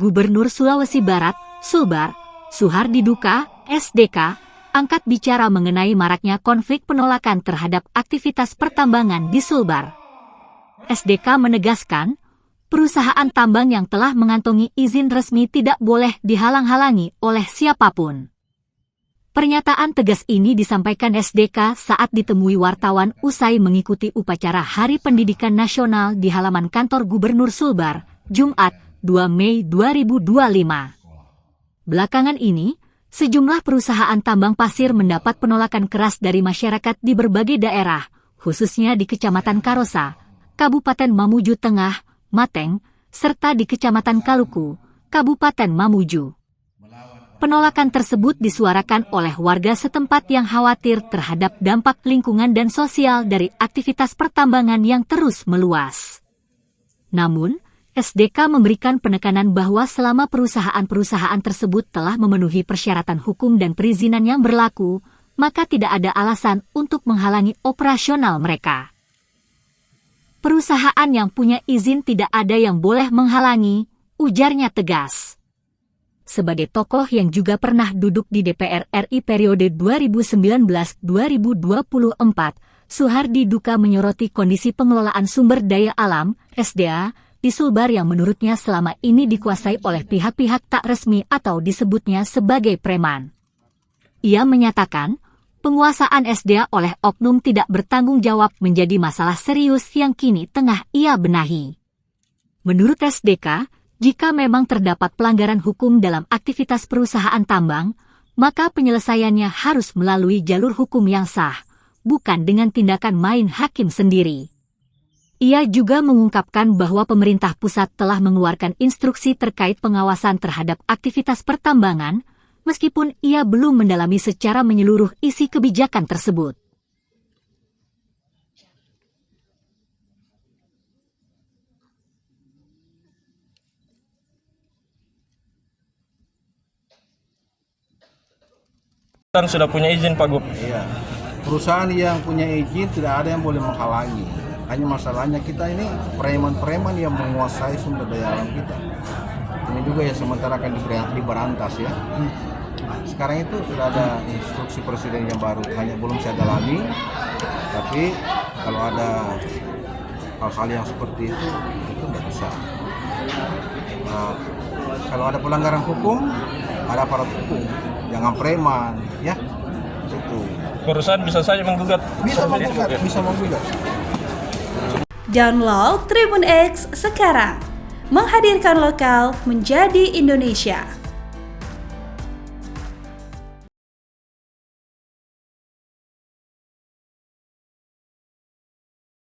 Gubernur Sulawesi Barat, Sulbar, Suhardi Duka, SDK, angkat bicara mengenai maraknya konflik penolakan terhadap aktivitas pertambangan di Sulbar. SDK menegaskan, perusahaan tambang yang telah mengantongi izin resmi tidak boleh dihalang-halangi oleh siapapun. Pernyataan tegas ini disampaikan SDK saat ditemui wartawan usai mengikuti upacara Hari Pendidikan Nasional di halaman kantor Gubernur Sulbar, Jumat, 2 Mei 2025. Belakangan ini, sejumlah perusahaan tambang pasir mendapat penolakan keras dari masyarakat di berbagai daerah, khususnya di Kecamatan Karosa, Kabupaten Mamuju Tengah, Mateng, serta di Kecamatan Kaluku, Kabupaten Mamuju. Penolakan tersebut disuarakan oleh warga setempat yang khawatir terhadap dampak lingkungan dan sosial dari aktivitas pertambangan yang terus meluas. Namun, SDK memberikan penekanan bahwa selama perusahaan-perusahaan tersebut telah memenuhi persyaratan hukum dan perizinan yang berlaku, maka tidak ada alasan untuk menghalangi operasional mereka. Perusahaan yang punya izin tidak ada yang boleh menghalangi, ujarnya tegas. Sebagai tokoh yang juga pernah duduk di DPR RI periode 2019-2024, Suhardi Duka menyoroti kondisi pengelolaan sumber daya alam, SDA, di Sulbar yang menurutnya selama ini dikuasai oleh pihak-pihak tak resmi atau disebutnya sebagai preman. Ia menyatakan, penguasaan SDA oleh oknum tidak bertanggung jawab menjadi masalah serius yang kini tengah ia benahi. Menurut SDK, jika memang terdapat pelanggaran hukum dalam aktivitas perusahaan tambang, maka penyelesaiannya harus melalui jalur hukum yang sah, bukan dengan tindakan main hakim sendiri. Ia juga mengungkapkan bahwa pemerintah pusat telah mengeluarkan instruksi terkait pengawasan terhadap aktivitas pertambangan, meskipun ia belum mendalami secara menyeluruh isi kebijakan tersebut. Kan sudah punya izin Pak Gub. Iya. Perusahaan yang punya izin tidak ada yang boleh menghalangi. Hanya masalahnya kita ini preman-preman yang menguasai sumber daya alam kita. Ini juga ya sementara akan diberantas ya. Sekarang itu sudah ada instruksi presiden yang baru, hanya belum saya dalami. Tapi kalau ada hal-hal yang seperti itu nggak bisa. Nah, kalau ada pelanggaran hukum, ada aparat hukum. Jangan preman, ya. Itu. Perusahaan bisa saja menggugat. Bisa menggugat. Download Tribun X sekarang. Menghadirkan lokal menjadi Indonesia.